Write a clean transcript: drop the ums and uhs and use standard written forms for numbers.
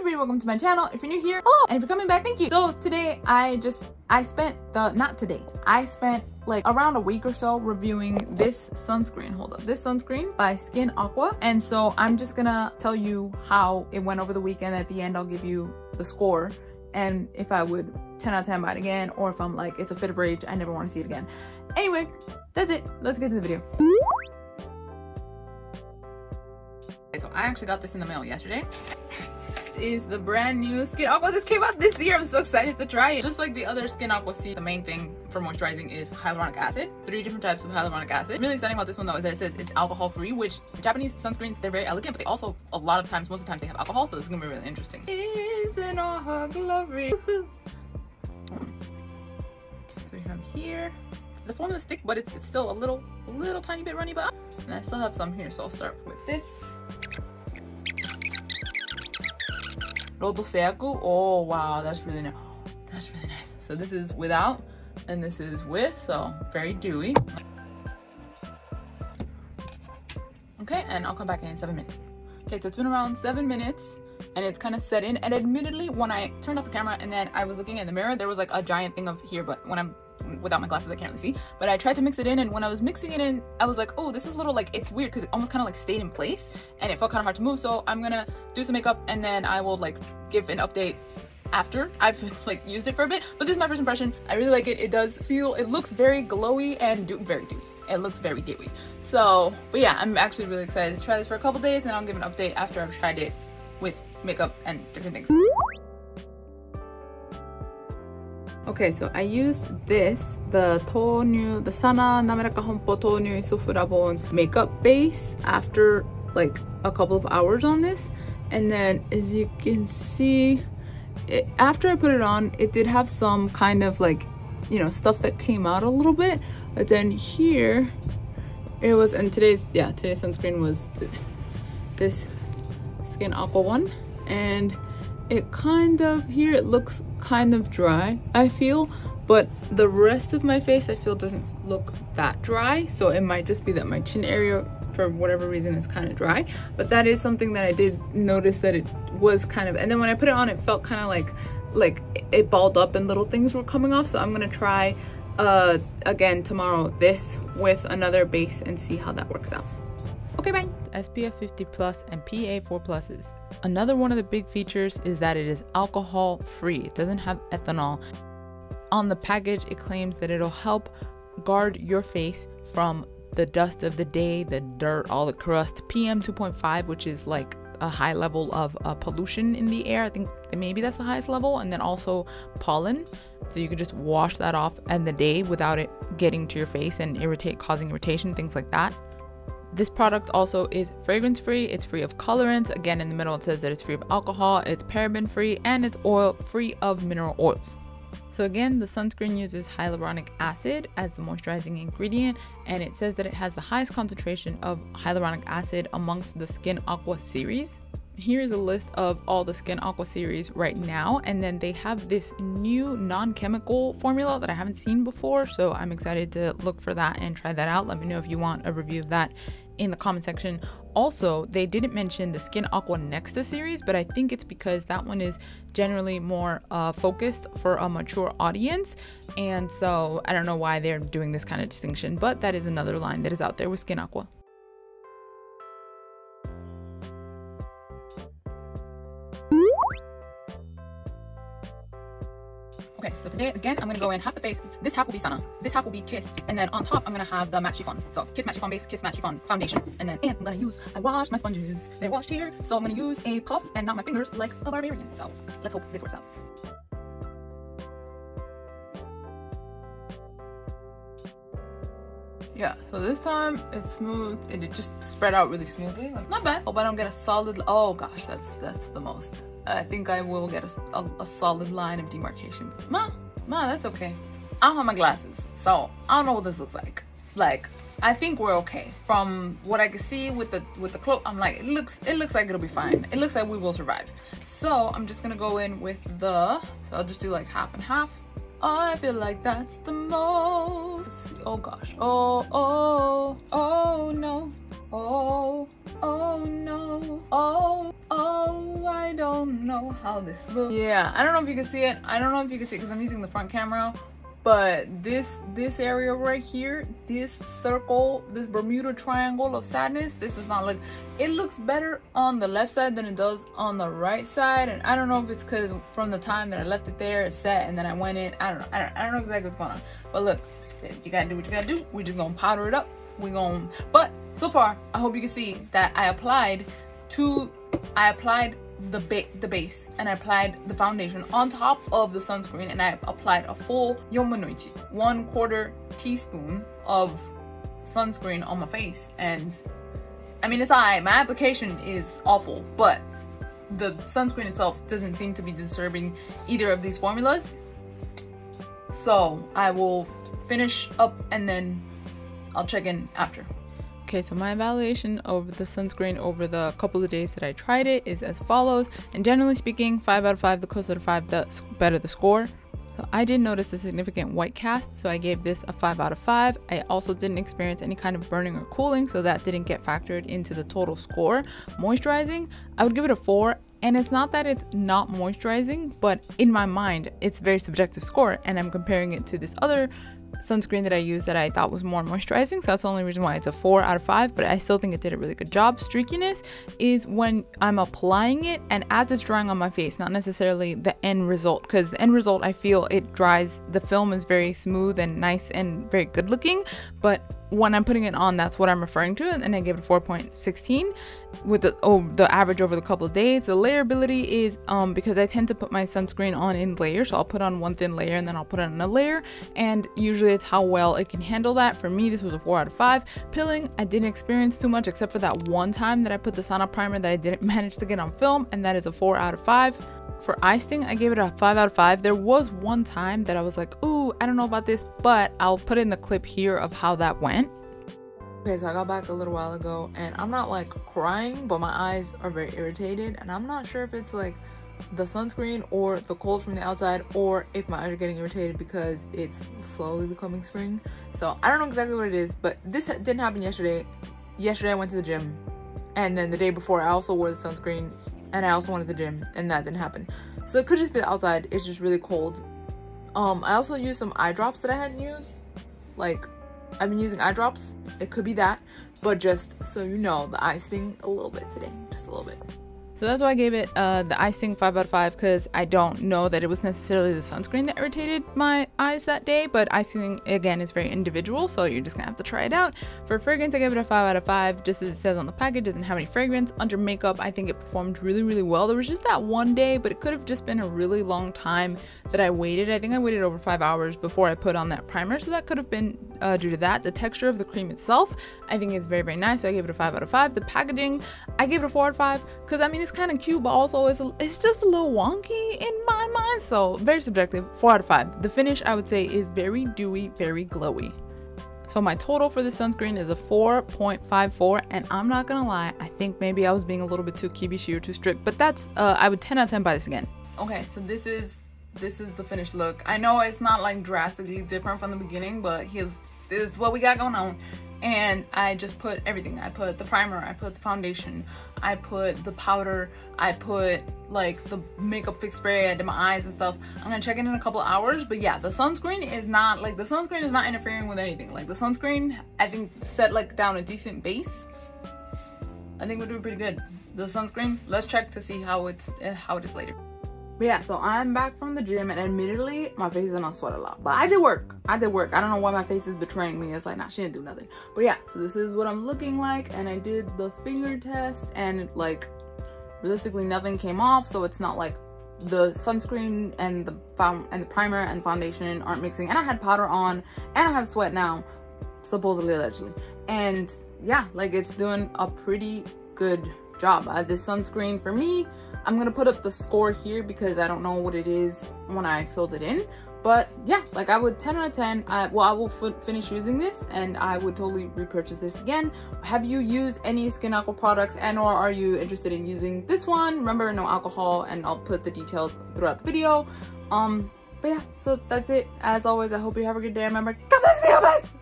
everybody, welcome to my channel. If you're new here, hello, and if you're coming back, thank you. So today I spent like around a week or so reviewing this sunscreen. Hold up, this sunscreen by Skin Aqua. And so I'm just gonna tell you how it went over the weekend. At the end, I'll give you the score and if I would 10 out of 10 buy it again, or if I'm like, it's a fit of rage, I never want to see it again. Anyway, that's it. Let's get to the video. Okay, so I actually got this in the mail yesterday. Is the brand new Skin Aqua. This came out this year. I'm so excited to try it. Just like the other Skin Aqua C, the main thing for moisturizing is hyaluronic acid. 3 different types of hyaluronic acid. Really exciting about this one though is that it says it's alcohol free, which Japanese sunscreens, they're very elegant, but they also a lot of times, most of the times they have alcohol, so this is gonna be really interesting. Is in all her glory. So we have here. The formula is thick, but it's still a little tiny bit runny, but and I still have some here, so I'll start with this. Rodoseaku. Oh wow, that's really nice. That's really nice. So this is without and this is with, so very dewy. Okay, and I'll come back in 7 minutes. Okay, so it's been around 7 minutes and it's kind of set in, and admittedly when I turned off the camera and then I was looking in the mirror, there was like a giant thing of here, but when I'm without my glasses I can't really see. But I tried to mix it in, and when I was mixing it in I was like, oh, this is a little like, it's weird because it almost kind of like stayed in place and it felt kind of hard to move. So I'm gonna do some makeup and then I will like give an update after I've like used it for a bit. But this is my first impression. I really like it. It does feel, it looks very glowy and very dewy. It looks very dewy. So, but yeah, I'm actually really excited to try this for a couple days, and I'll give an update after I've tried it with makeup and different things. Okay, so I used this, the Sana Nameraka Honpo Tonyu Isoflavone makeup base after like a couple of hours on this. And then as you can see, after I put it on, it did have some kind of like, you know, stuff that came out a little bit. But then here, it was, and today's sunscreen was this Skin Aqua one. And it kind of, here it looks kind of dry, I feel, but the rest of my face I feel doesn't look that dry. So it might just be that my chin area for whatever reason is kind of dry, but that is something that I did notice, that it was kind of, and then when I put it on it felt kind of like it balled up and little things were coming off. So I'm gonna try again tomorrow this with another base and see how that works out. Okay, bye. SPF 50 plus and PA 4 pluses. Another one of the big features is that it is alcohol free. It doesn't have ethanol. On the package, it claims that it'll help guard your face from the dust of the day, the dirt, all the crust, PM 2.5, which is like a high level of pollution in the air. I think maybe that's the highest level, and then also pollen. So you could just wash that off in the day without it getting to your face and causing irritation, things like that. This product also is fragrance free, it's free of colorants. Again, in the middle it says that it's free of alcohol, it's paraben free, and it's oil free of mineral oils. So again, the sunscreen uses hyaluronic acid as the moisturizing ingredient, and it says that it has the highest concentration of hyaluronic acid amongst the Skin Aqua series. Here's a list of all the Skin Aqua series right now, and then they have this new non-chemical formula that I haven't seen before, so I'm excited to look for that and try that out. Let me know if you want a review of that in the comment section. Also, they didn't mention the Skin Aqua Nexta series, but I think it's because that one is generally more focused for a mature audience, and so I don't know why they're doing this kind of distinction, but that is another line that is out there with Skin Aqua. Okay, so today again I'm gonna go in half the face. This half will be Sana, this half will be Kiss, and then on top I'm gonna have the matte chiffon. So Kiss matte chiffon base, Kiss matte chiffon foundation, and then I'm gonna use, I washed my sponges, they're washed here, so I'm gonna use a puff and not my fingers like a barbarian. So let's hope this works out. Yeah, so this time it's smooth and it just spread out really smoothly, like not bad. Hope I don't get a solid, oh gosh, that's the most. I think I will get a solid line of demarcation. Ma, that's okay. I don't have my glasses, so I don't know what this looks like. Like, I think we're okay. From what I can see with the cloak, I'm like, it looks like it'll be fine. It looks like we will survive. So I'm just gonna go in with so I'll just do like half and half. I feel like that's the most. Oh gosh. Oh no. Oh no. Oh, I don't know how this looks. Yeah, I don't know if you can see it. I don't know if you can see it because I'm using the front camera. But this area right here, this circle, this Bermuda triangle of sadness, this is not look, it looks better on the left side than it does on the right side. And I don't know if it's because from the time that I left it there, it's set, and then I went in. I don't know exactly what's going on. But look, you gotta do what you gotta do. We're just gonna powder it up. But so far, I hope you can see that I applied the base, and I applied the foundation on top of the sunscreen, and I applied a full 1/4 teaspoon of sunscreen on my face. And I mean, it's alright. My application is awful, but the sunscreen itself doesn't seem to be disturbing either of these formulas. So I will finish up and then I'll check in after. Okay, so my evaluation of the sunscreen over the couple of days that I tried it is as follows. And generally speaking, 5 out of 5, the closer to 5, the better the score. So I did notice a significant white cast, so I gave this a 5 out of 5. I also didn't experience any kind of burning or cooling, so that didn't get factored into the total score. Moisturizing, I would give it a 4. And it's not that it's not moisturizing, but in my mind, it's a very subjective score, and I'm comparing it to this other sunscreen that I used that I thought was more moisturizing, so that's the only reason why it's a 4 out of 5, but I still think it did a really good job. Streakiness is when I'm applying it and as it's drying on my face, not necessarily the end result, because the end result, I feel it dries, the film is very smooth and nice and very good looking, but when I'm putting it on, that's what I'm referring to, and I gave it a 4.16 with the average over the couple of days. The layerability is because I tend to put my sunscreen on in layers, so I'll put on one thin layer and then I'll put on a layer, and usually it's how well it can handle that. For me, this was a 4 out of 5. Pilling, I didn't experience too much except for that one time that I put the sauna primer that I didn't manage to get on film, and that is a 4 out of 5. For eye sting, I gave it a 5 out of 5. There was one time that I was like, ooh, I don't know about this, but I'll put in the clip here of how that went. Okay, so I got back a little while ago, and I'm not like crying, but my eyes are very irritated, and I'm not sure if it's like the sunscreen or the cold from the outside, or if my eyes are getting irritated because it's slowly becoming spring. So I don't know exactly what it is, but this didn't happen yesterday. Yesterday I went to the gym, and then the day before I also wore the sunscreen, and I also went to the gym, and that didn't happen. So it could just be the outside, it's just really cold. I also used some eye drops that I hadn't used. Like, I've been using eye drops, it could be that, but just so you know, the eye sting a little bit today, just a little bit. So that's why I gave it the eye sting 5 out of 5, because I don't know that it was necessarily the sunscreen that irritated my eyes that day, but eye sting, again, is very individual, so you're just gonna have to try it out. For fragrance, I gave it a 5 out of 5, just as it says on the package, doesn't have any fragrance. Under makeup, I think it performed really, really well. There was just that one day, but it could have just been a really long time that I waited. I think I waited over 5 hours before I put on that primer, so that could have been due to that. The texture of the cream itself, I think is very, very nice, so I gave it a 5 out of 5. The packaging, I gave it a 4 out of 5, because I mean, it's kind of cute, but also it's just a little wonky in my mind, so very subjective. 4 out of 5. The finish, I would say, is very dewy, very glowy. So my total for this sunscreen is a 4.54, and I'm not gonna lie, I think maybe I was being a little bit too kibishi or too strict, but that's I would 10 out of 10 buy this again. Okay, so this is the finished look. I know it's not like drastically different from the beginning, but this is what we got going on. And I just put everything. I put the primer, I put the foundation, I put the powder, I put like the makeup fix spray, I did my eyes and stuff. I'm gonna check in a couple of hours, but yeah, the sunscreen is not interfering with anything. Like the sunscreen, I think set like down a decent base. I think we're doing pretty good. The sunscreen, let's check to see how it is later. But yeah, so I'm back from the gym, and admittedly, my face is not sweat a lot. But I did work. I don't know why my face is betraying me. It's like, nah, she didn't do nothing. But yeah, so this is what I'm looking like, and I did the finger test, and like, realistically, nothing came off. So it's not like the sunscreen and the primer and foundation aren't mixing. And I had powder on, and I have sweat now, supposedly, allegedly. And yeah, like it's doing a pretty good job. This sunscreen for me, I'm gonna put up the score here because I don't know what it is when I filled it in, but yeah, like I would 10 out of 10. I will finish using this, and I would totally repurchase this again. Have you used any Skin Aqua products, and or are you interested in using this one? Remember, no alcohol, and I'll put the details throughout the video. But yeah, so that's it. As always, I hope you have a good day. Remember, God bless me,